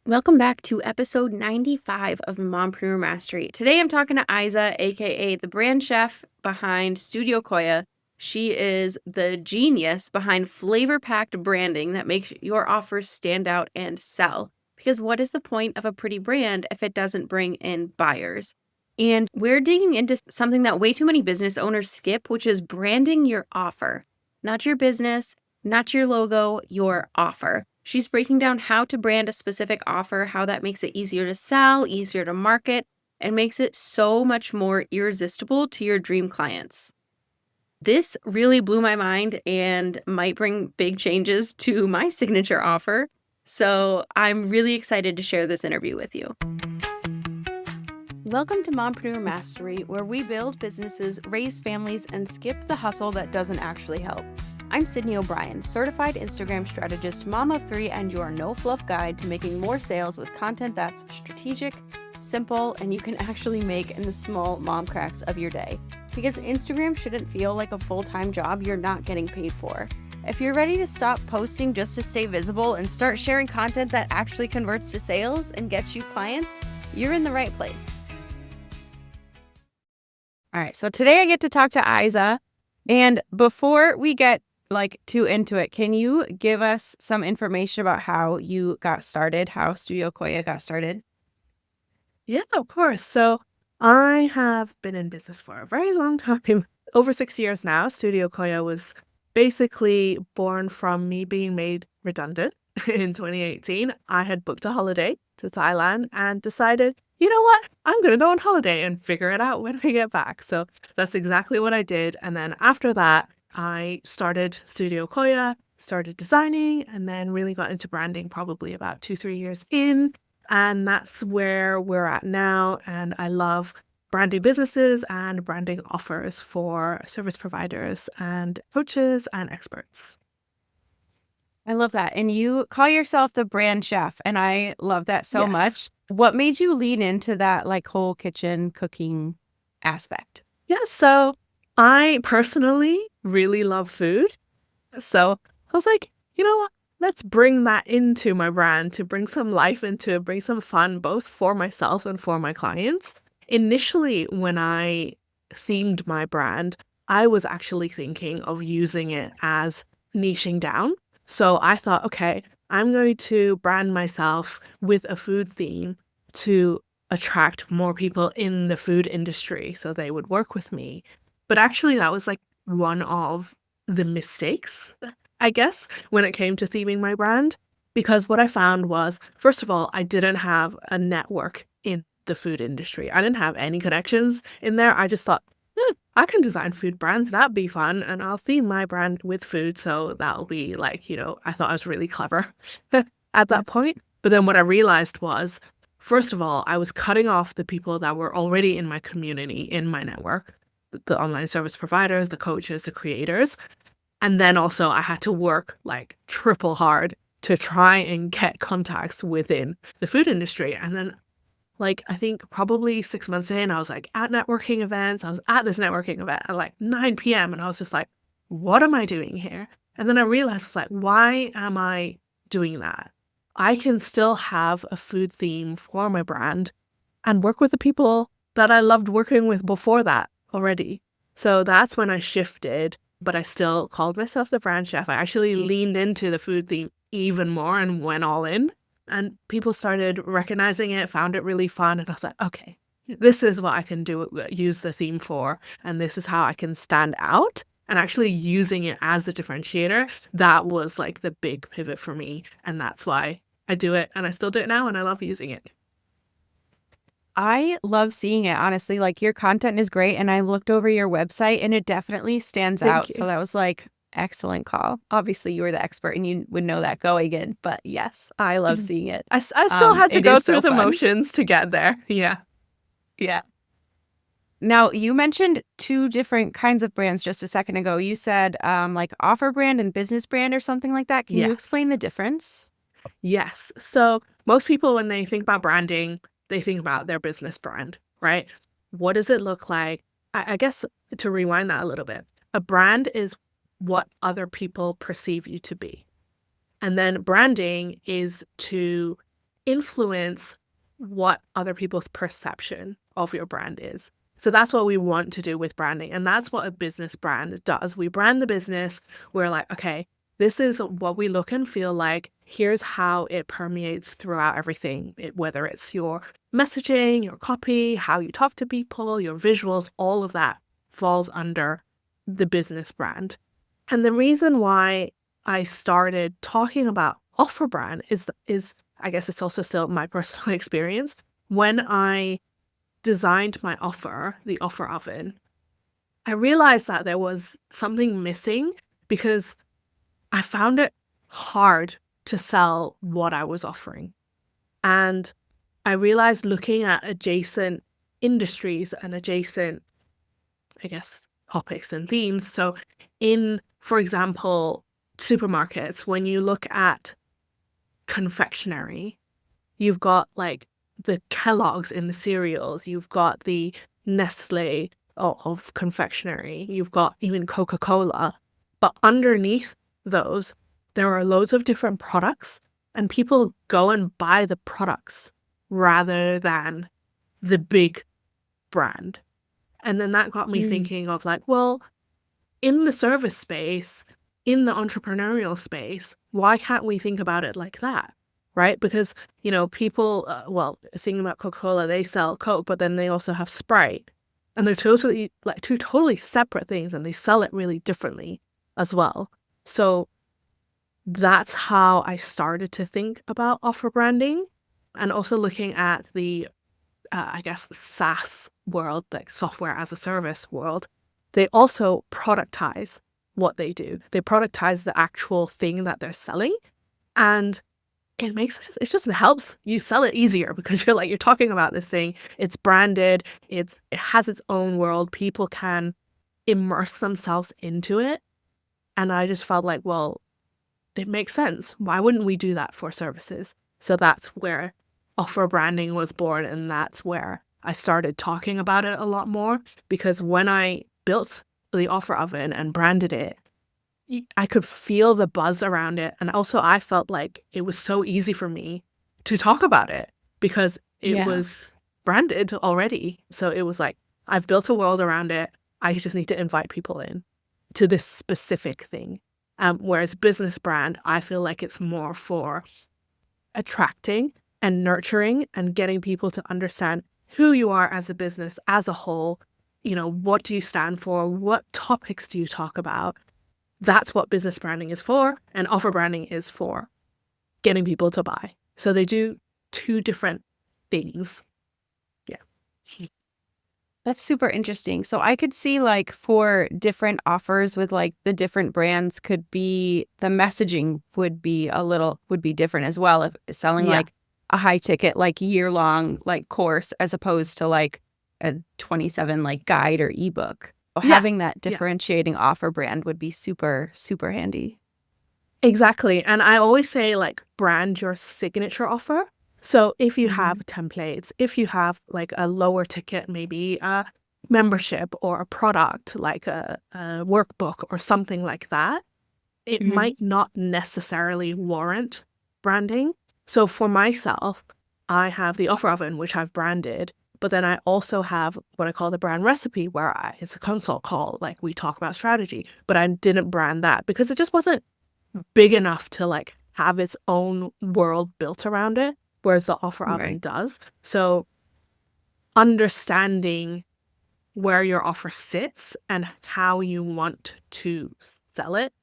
Welcome back to episode 95 of Mompreneur Mastery. Today I'm talking to Aiza, aka the brand chef behind Studio Koya. She is the genius behind flavor-packed branding that makes your offers stand out and sell. Because what is the point of a pretty brand if it doesn't bring in buyers? And we're digging into something that way too many business owners skip, which is branding your offer. Not your business, not your logo, your offer. She's breaking down how to brand a specific offer, how that makes it easier to sell, easier to market, and makes it so much more irresistible to your dream clients. This really blew my mind and might bring big changes to my signature offer. So I'm really excited to share this interview with you. Welcome to Mompreneur Mastery, where we build businesses, raise families, and skip the hustle that doesn't actually help. I'm Sydney O'Brien, certified Instagram strategist, mom of 3, and your no-fluff guide to making more sales with content that's strategic, simple, and you can actually make in the small mom cracks of your day. Because Instagram shouldn't feel like a full-time job you're not getting paid for. If you're ready to stop posting just to stay visible and start sharing content that actually converts to sales and gets you clients, you're in the right place. All right, so today I get to talk to Aiza, and before we get too into it, can you give us some information about how you got started, how Studio Koya got started? Yeah, of course. So I have been in business for a very long time, over 6 years now. Studio Koya was basically born from me being made redundant in 2018. I had booked a holiday to Thailand and decided, you know what? I'm going to go on holiday and figure it out when I get back. So that's exactly what I did. And then after that, I started Studio Koya, started designing, and then really got into branding probably about 2, 3 years in. And that's where we're at now. And I love branding businesses and branding offers for service providers and coaches and experts. I love that. And you call yourself the brand chef, and I love that so Yes. much. What made you lean into that whole kitchen cooking aspect? Yeah, so I personally really love food. So I was like, you know what? Let's bring that into my brand to bring some life into it, bring some fun, both for myself and for my clients. Initially, when I themed my brand, I was actually thinking of using it as niching down. So I thought, okay, I'm going to brand myself with a food theme to attract more people in the food industry so they would work with me. But actually, that was one of the mistakes, I guess, when it came to theming my brand. Because what I found was, first of all, I didn't have a network in the food industry. I didn't have any connections in there. I just thought, I can design food brands. That'd be fun. And I'll theme my brand with food. So that'll be I thought I was really clever at that point. But then what I realized was, first of all, I was cutting off the people that were already in my community, in my network, the online service providers, the coaches, the creators. And then also I had to work triple hard to try and get contacts within the food industry. And then I think probably 6 months in, I was at networking events. I was at this networking event at 9 p.m. And I was just like, what am I doing here? And then I realized why am I doing that? I can still have a food theme for my brand and work with the people that I loved working with before that already. So that's when I shifted, but I still called myself the brand chef. I actually leaned into the food theme even more and went all in. And people started recognizing it, found it really fun. And I was like, okay, this is what I can use the theme for. And this is how I can stand out. And actually using it as the differentiator, that was the big pivot for me. And that's why I do it. And I still do it now. And I love using it. I love seeing it, honestly. Your content is great, and I looked over your website, and it definitely stands Thank out. you. So that was excellent call. Obviously, you were the expert, and you would know that going in. But yes, I love seeing it. I still had to it go is through so the fun. motions to get there. Yeah. Yeah. Now, you mentioned two different kinds of brands just a second ago. You said offer brand and business brand or something like that. Can you Yes. explain the difference? Yes. So most people, when they think about branding, they think about their business brand, right? What does it look like? I guess to rewind that a little bit, a brand is what other people perceive you to be. And then branding is to influence what other people's perception of your brand is. So that's what we want to do with branding. And that's what a business brand does. We brand the business. We're like, okay, this is what we look and feel like. Here's how it permeates throughout everything, whether it's your messaging, your copy, how you talk to people, your visuals, all of that falls under the business brand. And the reason why I started talking about offer brand is I guess it's also still my personal experience. When I designed my offer, the offer oven, I realized that there was something missing because I found it hard to sell what I was offering. And I realized looking at adjacent industries and adjacent, I guess, topics and themes. So for example, supermarkets, when you look at confectionery, you've got like the Kellogg's in the cereals, you've got the Nestle of confectionery, you've got even Coca-Cola. But underneath those, there are loads of different products, and people go and buy the products rather than the big brand. And then that got me thinking of like, well, in the service space, in the entrepreneurial space, why can't we think about it like that? Right? Because, people, thinking about Coca-Cola, they sell Coke, but then they also have Sprite. And they're totally, like, two totally separate things, and they sell it really differently as well. So that's how I started to think about offer branding, and also looking at the, I guess, the SaaS world, like software as a service world. They also productize what they do. They productize the actual thing that they're selling, and it just helps you sell it easier because you're talking about this thing. It's branded. It has its own world. People can immerse themselves into it. And I just felt like, well, it makes sense. Why wouldn't we do that for services? So that's where offer branding was born. And that's where I started talking about it a lot more, because when I built the offer oven and branded it, I could feel the buzz around it. And also I felt like it was so easy for me to talk about it because it was branded already. So it was like, I've built a world around it. I just need to invite people in to this specific thing. Whereas business brand, I feel like it's more for attracting and nurturing and getting people to understand who you are as a business as a whole. What do you stand for? What topics do you talk about? That's what business branding is for, and offer branding is for getting people to buy. So they do two different things. Yeah. That's super interesting. So I could see like for different offers with like the different brands the messaging would be different as well. If selling like a high ticket, like year-long like course as opposed to like a 27 like guide or ebook. Having that differentiating offer brand would be super, super handy. Exactly. And I always say like brand your signature offer. So if you have templates, if you have like a lower ticket, maybe a membership or a product like a workbook or something like that, it might not necessarily warrant branding. So for myself, I have the offer oven, which I've branded. But then I also have what I call the brand recipe, where it's a consult call, like we talk about strategy. But I didn't brand that because it just wasn't big enough to like have its own world built around it, whereas the offer oven does. So understanding where your offer sits and how you want to sell it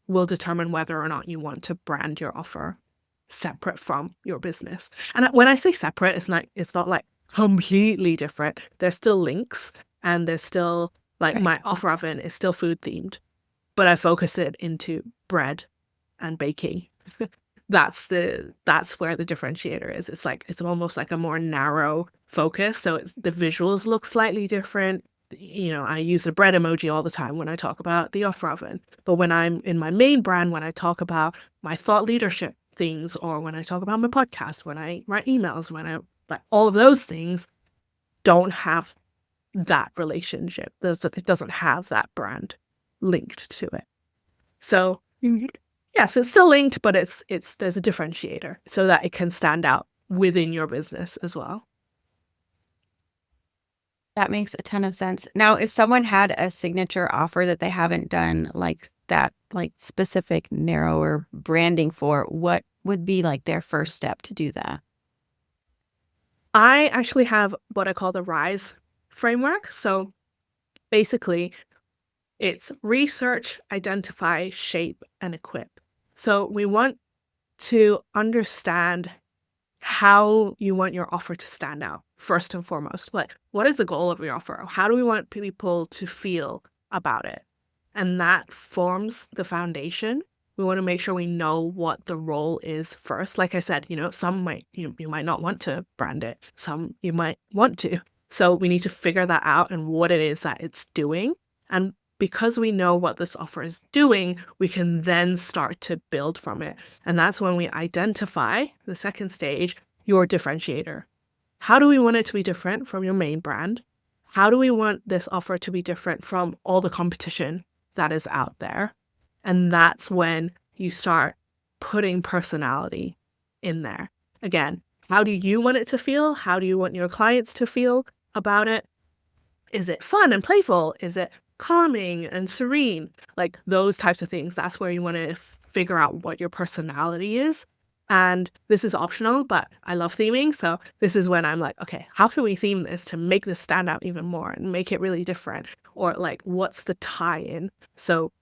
will determine whether or not you want to brand your offer separate from your business. And when I say separate, it's not like completely different. There's still links, and there's still like my offer oven is still food themed, but I focus it into bread and baking. That's where the differentiator is. It's almost like a more narrow focus. So the visuals look slightly different. I use the bread emoji all the time when I talk about the offer oven. But when I'm in my main brand, when I talk about my thought leadership things, or when I talk about my podcast, when I write emails, like all of those things don't have that relationship. It doesn't have that brand linked to it. So yes, it's still linked, but there's a differentiator so that it can stand out within your business as well. That makes a ton of sense. Now, if someone had a signature offer that they haven't done like that, like specific narrower branding for, what would be like their first step to do that? I actually have what I call the R.I.S.E framework. So basically, it's research, identify, shape, and equip. So we want to understand how you want your offer to stand out first and foremost. Like, what is the goal of your offer? How do we want people to feel about it? And that forms the foundation. We want to make sure we know what the role is first. Like I said, some might you might not want to brand it. Some you might want to. So we need to figure that out and what it is that it's doing. And because we know what this offer is doing, we can then start to build from it. And that's when we identify the second stage, your differentiator. How do we want it to be different from your main brand? How do we want this offer to be different from all the competition that is out there? And that's when you start putting personality in there. Again, how do you want it to feel? How do you want your clients to feel about it? Is it fun and playful? Is it calming and serene? Like those types of things. That's where you want to figure out what your personality is. And this is optional, but I love theming. So this is when I'm like, okay, how can we theme this to make this stand out even more and make it really different? Or like, what's the tie-in? So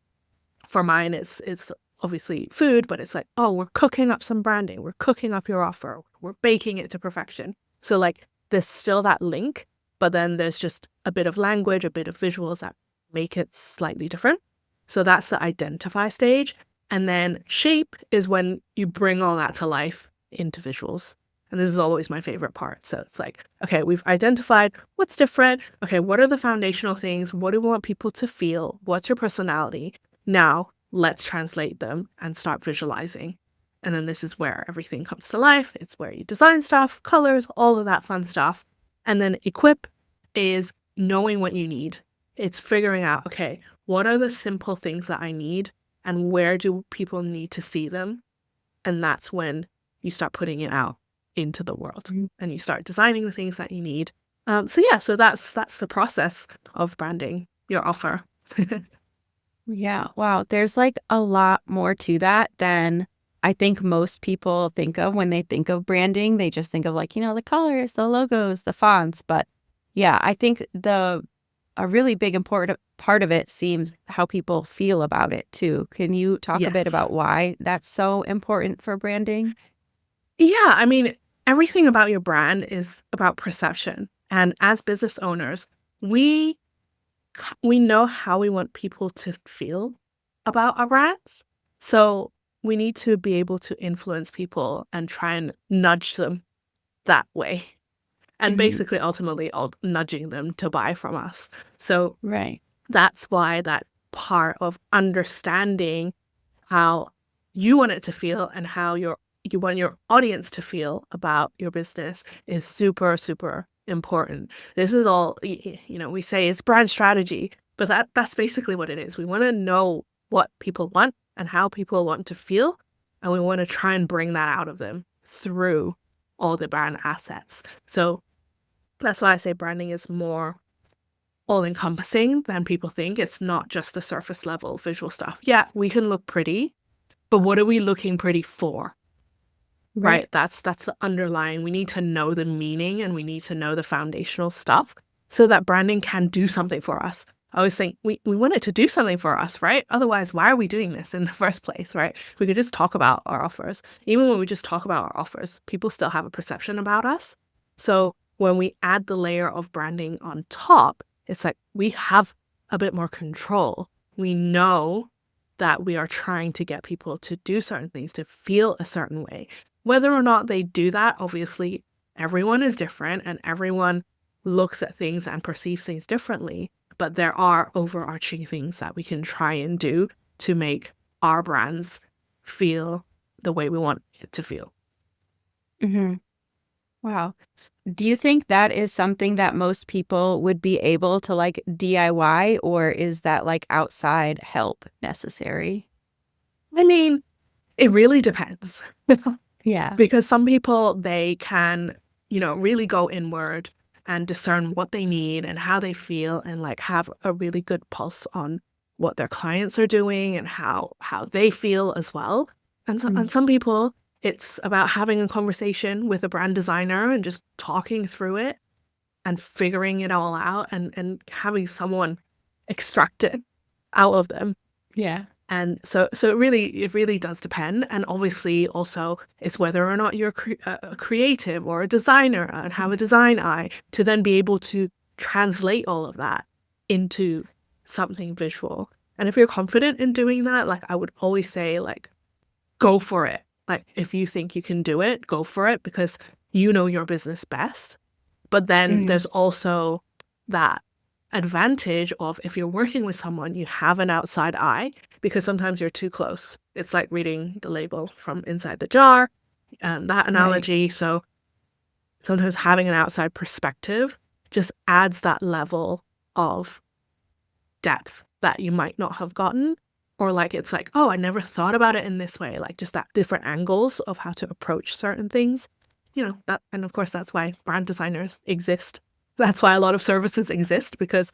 for mine, it's obviously food, but it's like, oh, we're cooking up some branding. We're cooking up your offer. We're baking it to perfection. So like there's still that link, but then there's just a bit of language, a bit of visuals that make it slightly different. So that's the identify stage. And then shape is when you bring all that to life into visuals. And this is always my favorite part. So it's like, okay, we've identified what's different. Okay, what are the foundational things? What do we want people to feel? What's your personality? Now let's translate them and start visualizing. And then this is where everything comes to life. It's where you design stuff, colors, all of that fun stuff. And then equip is knowing what you need. It's figuring out, okay, what are the simple things that I need and where do people need to see them? And that's when you start putting it out into the world and you start designing the things that you need. So that's the process of branding your offer. Yeah. Wow. There's like a lot more to that than I think most people think of when they think of branding. They just think of like, the colors, the logos, the fonts. But yeah, I think a really big important part of it seems how people feel about it too. Can you talk a bit Yes. about why that's so important for branding? Yeah, I mean, everything about your brand is about perception. And as business owners, we we know how we want people to feel about our brands. So we need to be able to influence people and try and nudge them that way. And Hmm. basically, ultimately, nudging them to buy from us. So Right. that's why that part of understanding how you want it to feel and how you want your audience to feel about your business is super, super important. This is all, we say it's brand strategy, but that's basically what it is. We want to know what people want and how people want to feel, and we want to try and bring that out of them through all the brand assets. So that's why I say branding is more all-encompassing than people think. It's not just the surface level visual stuff. Yeah, we can look pretty, but what are we looking pretty for? Right. Right? That's the underlying. We need to know the meaning and we need to know the foundational stuff so that branding can do something for us. I always think we want it to do something for us, right? Otherwise, why are we doing this in the first place, right? We could just talk about our offers. Even when we just talk about our offers, people still have a perception about us. So when we add the layer of branding on top, it's like we have a bit more control. We know that we are trying to get people to do certain things, to feel a certain way. Whether or not they do that, obviously, everyone is different and everyone looks at things and perceives things differently. But there are overarching things that we can try and do to make our brands feel the way we want it to feel. Hmm. Wow. Do you think that is something that most people would be able to like DIY, or is that like outside help necessary? I mean, it really depends. Yeah. Because some people, they can, really go inward and discern what they need and how they feel and like have a really good pulse on what their clients are doing and how they feel as well. And some people, it's about having a conversation with a brand designer and just talking through it and figuring it all out and having someone extract it out of them. Yeah. And so it really does depend. And obviously also it's whether or not you're a creative or a designer and have a design eye to then be able to translate all of that into something visual. And if you're confident in doing that, like I would always say, like, go for it. Like if you think you can do it, go for it because you know your business best. But then Mhm. there's also that advantage of if you're working with someone, you have an outside eye because sometimes you're too close. It's like reading the label from inside the jar and that Right. analogy. So sometimes having an outside perspective just adds that level of depth that you might not have gotten. Or like it's like, oh, I never thought about it in this way. Like just that different angles of how to approach certain things. That, and of course that's why brand designers exist. That's why a lot of services exist because,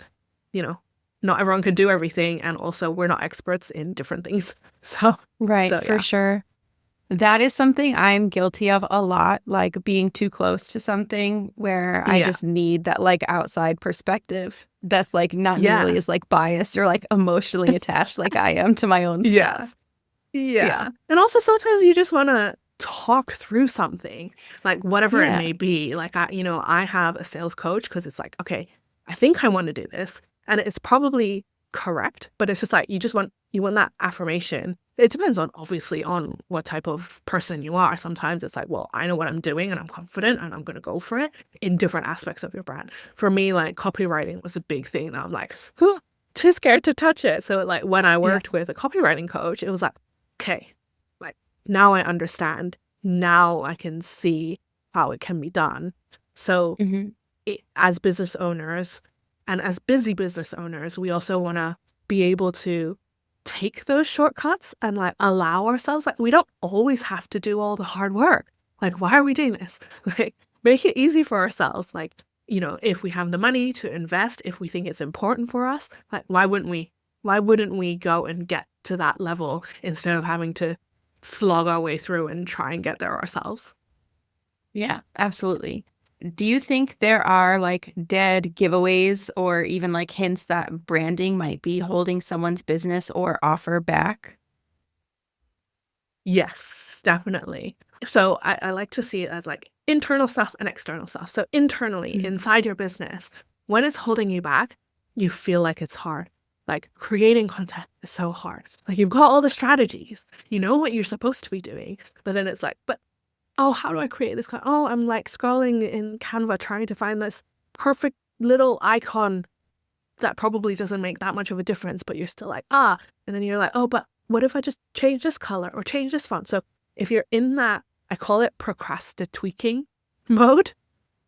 you know, not everyone can do everything, and also we're not experts in different things. So Right, so for yeah. sure. That is something I'm guilty of a lot, like being too close to something where I Yeah. just need that like outside perspective that's like not nearly Yeah. as like biased or like emotionally attached like I am to my own Yeah. stuff. Yeah. Yeah. And also sometimes you just want to talk through something, like whatever it Yeah. may be. Like I have a sales coach because it's like, okay, I think I want to do this and it's probably correct, but it's just like you want that affirmation. It depends on obviously on what type of person you are. Sometimes it's like, well, I know what I'm doing and I'm confident and I'm going to go for it in different aspects of your brand. For me, like copywriting was a big thing that I'm like, too scared to touch it. So like when I Yeah. worked with a copywriting coach, it was like, okay, like now I understand. Now I can see how it can be done. So Mhm. as business owners and as busy business owners, we also want to be able to take those shortcuts and like allow ourselves, like we don't always have to do all the hard work. Like, why are we doing this? Like, make it easy for ourselves. Like, if we have the money to invest, if we think it's important for us, like, why wouldn't we? Why wouldn't we go and get to that level instead of having to slog our way through and try and get there ourselves? Yeah, absolutely. Do you think there are like dead giveaways or even like hints that branding might be holding someone's business or offer back? Yes, definitely. So I like to see it as like internal stuff and external stuff. So internally, Mhm. inside your business, when it's holding you back, you feel like it's hard. Like creating content is so hard. Like you've got all the strategies, you know what you're supposed to be doing, but then it's like, but oh, how do I create this? Oh, I'm like scrolling in Canva trying to find this perfect little icon that probably doesn't make that much of a difference, but you're still like, ah. And then you're like, oh, but what if I just change this color or change this font? So if you're in that, I call it procrasti-tweaking mode,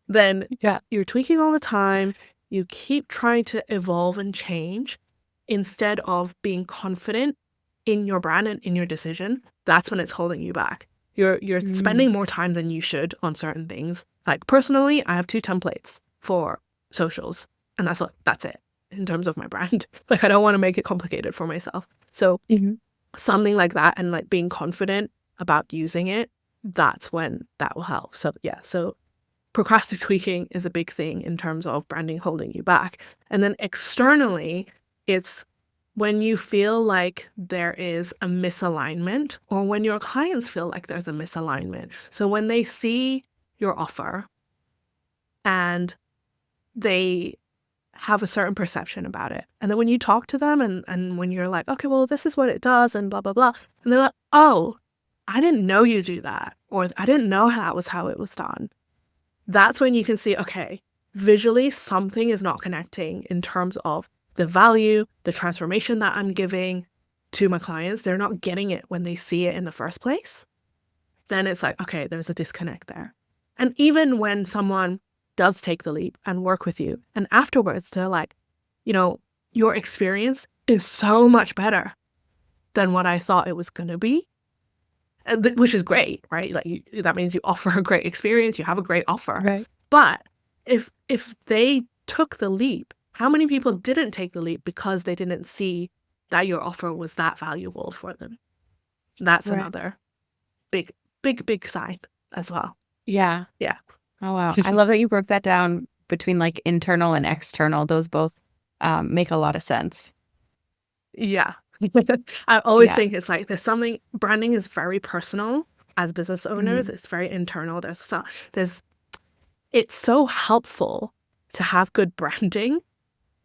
then Yeah. you're tweaking all the time. You keep trying to evolve and change instead of being confident in your brand and in your decision. That's when it's holding you back. You're Mm. spending more time than you should on certain things. Like personally, I have 2 templates for socials, and that's it in terms of my brand. Like I don't want to make it complicated for myself. So Mhm. something like that and like being confident about using it, that's when that will help. So yeah, so procrasti-tweaking is a big thing in terms of branding holding you back. And then externally, it's when you feel like there is a misalignment or when your clients feel like there's a misalignment. So when they see your offer and they have a certain perception about it. And then when you talk to them and when you're like, okay, well, this is what it does and blah, blah, blah. And they're like, oh, I didn't know you do that. Or I didn't know that was how it was done. That's when you can see, okay, visually something is not connecting in terms of the value, the transformation that I'm giving to my clients. They're not getting it when they see it in the first place. Then it's like, okay, there's a disconnect there. And even when someone does take the leap and work with you, and afterwards they're like, you know, your experience is so much better than what I thought it was going to be. which is great, right? Like that means you offer a great experience, you have a great offer. Right. But if they took the leap, how many people didn't take the leap because they didn't see that your offer was that valuable for them? That's Right. another big, big, big sign as well. Yeah. Yeah. Oh, wow. I love that you broke that down between like internal and external. Those both make a lot of sense. Yeah. I always Yeah. think it's like there's something, branding is very personal as business owners. Mhm. It's very internal. There's it's so helpful to have good branding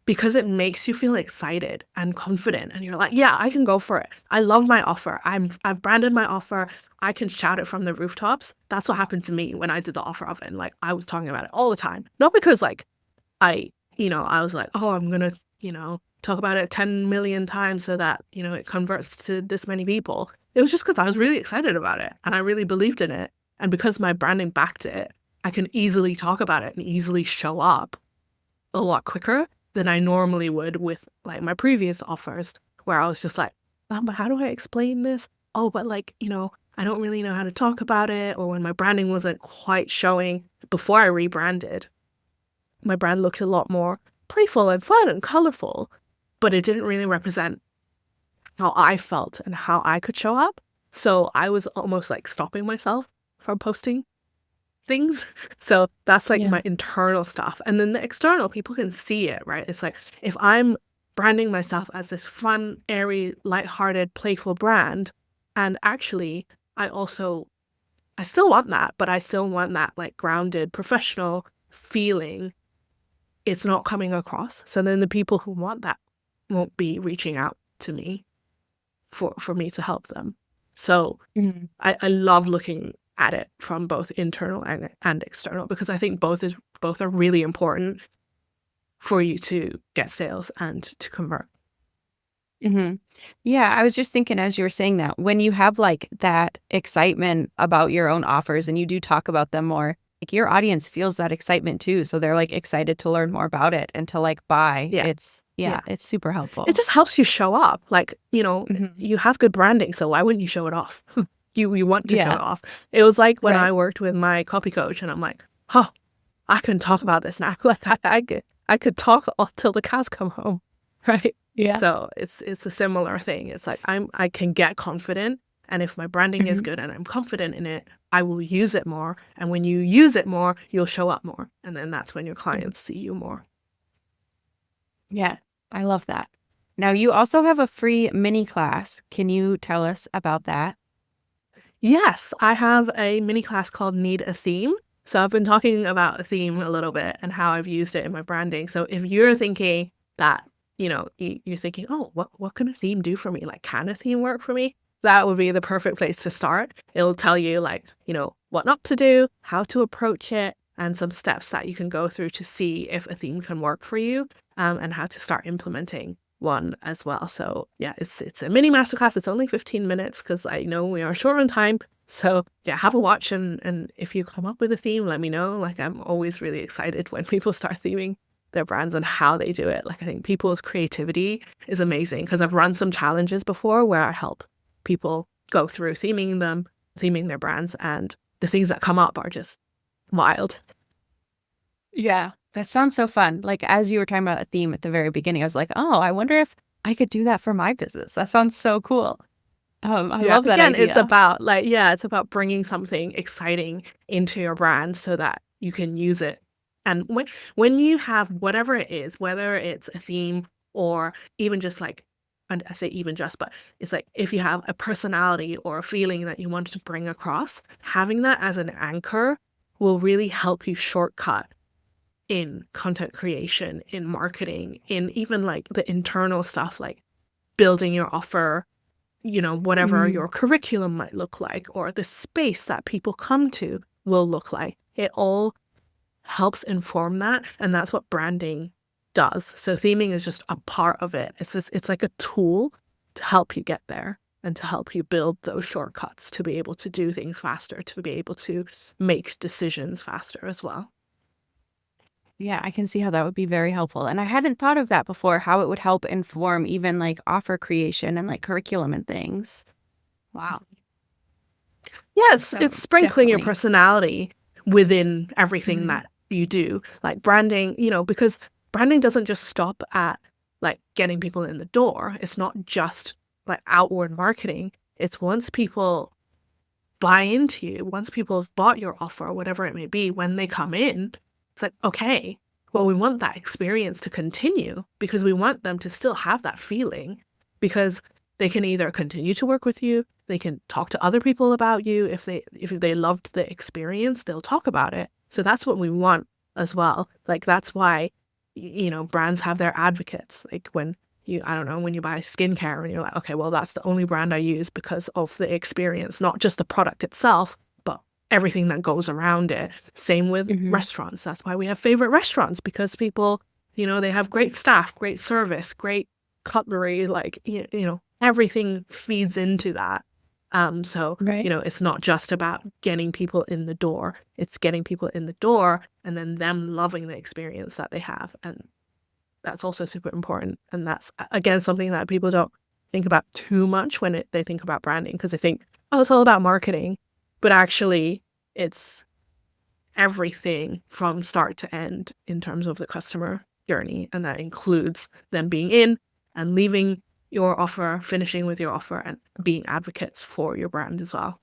because it makes you feel excited and confident and you're like, yeah, I can go for it. I love my offer. I've branded my offer. I can shout it from the rooftops. That's what happened to me when I did the offer oven. Like I was talking about it all the time. Not because like I was like, oh, I'm gonna, talk about it 10 million times so that, it converts to this many people. It was just because I was really excited about it and I really believed in it. And because my branding backed it, I can easily talk about it and easily show up a lot quicker than I normally would with like my previous offers, where I was just like, but how do I explain this? Oh, but like, I don't really know how to talk about it. Or when my branding wasn't quite showing before I rebranded, my brand looked a lot more playful and fun and colorful, but it didn't really represent how I felt and how I could show up. So I was almost like stopping myself from posting things. So that's like Yeah. my internal stuff. And then the external, people can see it, right? It's like if I'm branding myself as this fun, airy, lighthearted, playful brand, and actually I still want that, but I still want that like grounded, professional feeling. It's not coming across. So then the people who want that won't be reaching out to me for me to help them. So Mhm. I love looking at it from both internal and external because I think both are really important for you to get sales and to convert. Mhm. Yeah, I was just thinking as you were saying that, when you have, like, that excitement about your own offers and you do talk about them more, like, your audience feels that excitement too, so they're, like, excited to learn more about it and to, like, buy. Yeah. It's yeah, Yeah. it's super It helpful. just helps you show up. Like, Mhm. you have good branding, so why wouldn't you show it off? You want to show Yeah, it off. It was like when right. I worked with my copy coach and I'm like, "Huh, I can talk about this now." Like I could talk all till the cows come home, right? Yeah. So it's a similar thing. It's like I can get confident, and if my branding is Mhm. good and I'm confident in it, I will use it more. And when you use it more, you'll show up more, and then that's when your Mhm. clients see you more. Yeah, I love that. Now you also have a free mini class. Can you tell us about that? Yes, I have a mini class called Need a Theme. So I've been talking about a theme a little bit and how I've used it in my branding. So if you're thinking that, you're thinking, oh, what can a theme do for me? Like, can a theme work for me? That would be the perfect place to start. It'll tell you like, what not to do, how to approach it, and some steps that you can go through to see if a theme can work for you, and how to start implementing one as well. So yeah, it's a mini masterclass. It's only 15 minutes because I know we are short on time. So yeah, have a watch and if you come up with a theme, let me know. Like I'm always really excited when people start theming their brands and how they do it. Like I think people's creativity is amazing because I've run some challenges before where I help people go through theming their brands, and the things that come up are just wild. Yeah. That sounds so fun. Like, as you were talking about a theme at the very beginning, I was like, "Oh, I wonder if I could do that for my business." That sounds so cool. I Yeah. love that Again, it's idea. about like, yeah, it's about bringing something exciting into your brand so that you can use it. And when you have whatever it is, whether it's a theme or even just like, and I say even just, but it's like if you have a personality or a feeling that you want to bring across, having that as an anchor will really help you shortcut in content creation, in marketing, in even like the internal stuff like building your offer, whatever Mhm. your curriculum might look like or the space that people come to will look like. It all helps inform that. And that's what branding does. So theming is just a part of it. It's like a tool to help you get there and to help you build those shortcuts to be able to do things faster, to be able to make decisions faster as well. Yeah, I can see how that would be very helpful, and I hadn't thought of that before, how it would help inform even, like, offer creation and, like, curriculum and things. Wow. Yes, So it's sprinkling your definitely. personality within everything Mhm. that you do. Like branding, because branding doesn't just stop at like getting people in the door. It's not just like outward marketing. It's once people buy into you, once people have bought your offer, whatever it may be, when they come in, it's like, okay, well, we want that experience to continue because we want them to still have that feeling because they can either continue to work with you, they can talk to other people about you. If they loved the experience, they'll talk about it. So that's what we want as well. Like that's why, brands have their advocates. Like I don't know, when you buy skincare and you're like, okay, well, that's the only brand I use because of the experience, not just the product itself, but everything that goes around it. Same with Mhm. restaurants. That's why we have favorite restaurants because people, they have great staff, great service, great cutlery, like, everything feeds into that. So, Right. it's not just about getting people in the door, it's getting people in the door and then them loving the experience that they have. And that's also super important. And that's, again, something that people don't think about too much when they think about branding because they think, oh, it's all about marketing. But actually, it's everything from start to end in terms of the customer journey. And that includes them being in and leaving your offer, finishing with your offer, and being advocates for your brand as well.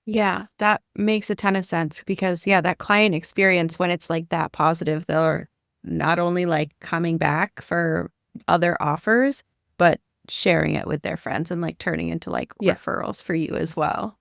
Yeah, that makes a ton of sense because, yeah, that client experience, when it's like that positive, they're not only like coming back for other offers, but sharing it with their friends and like turning into like Yeah. referrals for you as well.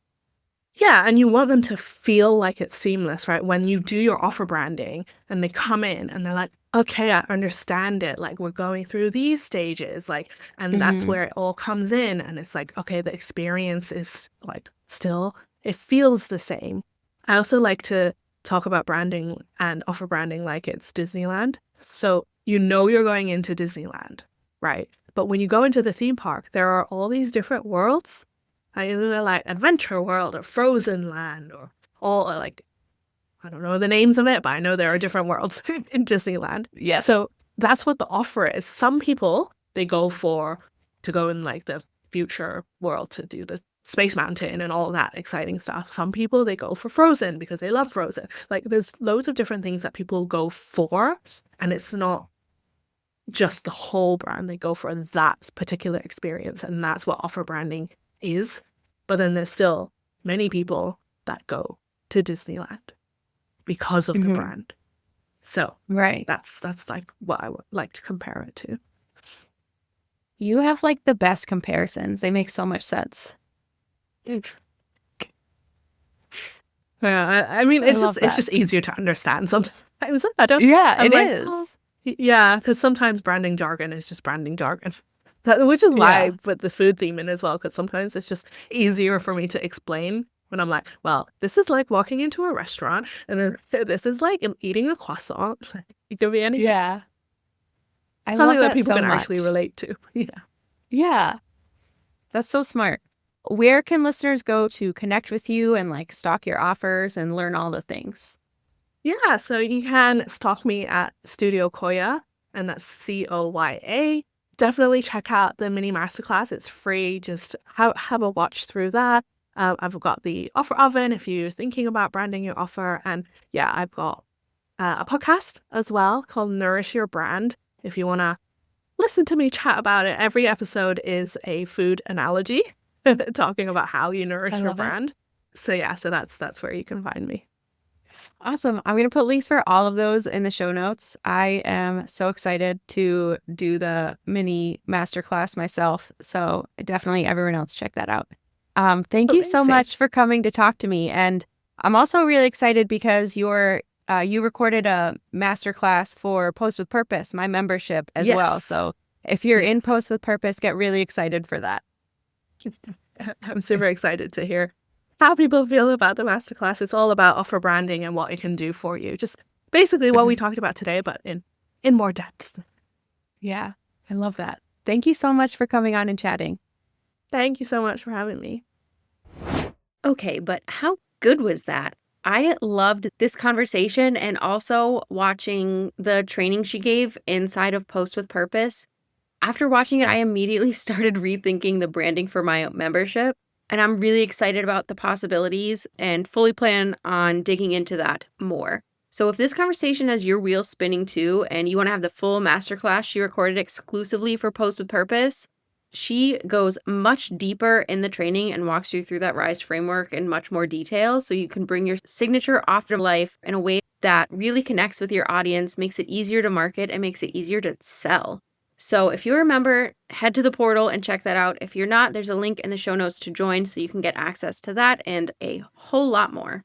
Yeah, and you want them to feel like it's seamless, right? When you do your offer branding and they come in and they're like, okay, I understand it. Like we're going through these stages, like, and that's Hmm. where it all comes in. And it's like, okay, the experience is like still, it feels the same. I also like to talk about branding and offer branding like it's Disneyland. So you're going into Disneyland, right? But when you go into the theme park, there are all these different worlds either like Adventure World or Frozen Land or all like I don't know the names of it, but I know there are different worlds in Disneyland. Yes. So that's what the offer is. Some people they go for to go in like the future world to do the Space Mountain and all that exciting stuff. Some people they go for Frozen because they love Frozen. Like there's loads of different things that people go for, and it's not just the whole brand. They go for that particular experience, and that's what offer branding is. But then there's still many people that go to Disneyland because of the Hmm. brand. So Right. that's like what I would like to compare it to. You have like the best comparisons. They make so much sense. Yeah, I mean, I it's just love it's that. just easier to understand sometimes. I don't. Yeah, I'm it like, oh, is. yeah, because sometimes branding jargon is just branding jargon. Which is why I Yeah. put the food theme in as well, because sometimes it's just easier for me to explain when I'm like, well, this is like walking into a restaurant, and then this is like eating a croissant. It could be anything. Yeah. I Something love that that people so can actually much. relate to. Yeah. Yeah. That's so smart. Where can listeners go to connect with you and like stalk your offers and learn all the things? Yeah, so you can stalk me at Studio Koya, and that's Coya. Definitely check out the mini masterclass. It's free. Just have a watch through that. I've got the offer oven if you're thinking about branding your offer, and yeah, I've got a podcast as well called Nourish Your Brand. If you want to listen to me chat about it, every episode is a food analogy, talking about how you I nourish your love it. brand. So yeah, so that's where you can find me. Awesome. I'm going to put links for all of those in the show notes. I am so excited to do the mini masterclass myself. So definitely everyone else check that out. Thank you so Amazing. much for coming to talk to me. And I'm also really excited because you recorded a masterclass for Post with Purpose, my membership as well. Yes. So if you're Yeah. in Post with Purpose, get really excited for that. I'm super excited to hear how people feel about the masterclass. It's all about offer branding and what it can do for you. Just basically what we talked about today, but in more depth. Yeah, I love that. Thank you so much for coming on and chatting. Thank you so much for having me. Okay, but how good was that? I loved this conversation and also watching the training she gave inside of Post with Purpose. After watching it, I immediately started rethinking the branding for my membership. And I'm really excited about the possibilities and fully plan on digging into that more. So if this conversation has your wheels spinning too, and you want to have the full masterclass she recorded exclusively for Post with Purpose, she goes much deeper in the training and walks you through that R.I.S.E framework in much more detail so you can bring your signature off to life in a way that really connects with your audience, makes it easier to market, and makes it easier to sell. So if you're a member, head to the portal and check that out. If you're not, there's a link in the show notes to join so you can get access to that and a whole lot more.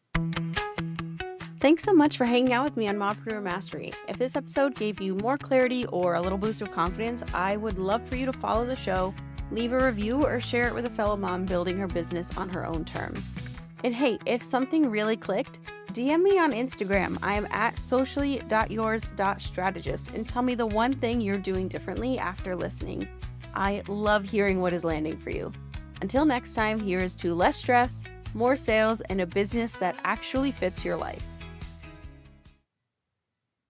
Thanks so much for hanging out with me on Mompreneur Mastery. If this episode gave you more clarity or a little boost of confidence, I would love for you to follow the show, leave a review, or share it with a fellow mom building her business on her own terms. And hey, if something really clicked, DM me on Instagram. I am at socially.yours.strategist and tell me the one thing you're doing differently after listening. I love hearing what is landing for you. Until next time, here is to less stress, more sales, and a business that actually fits your life.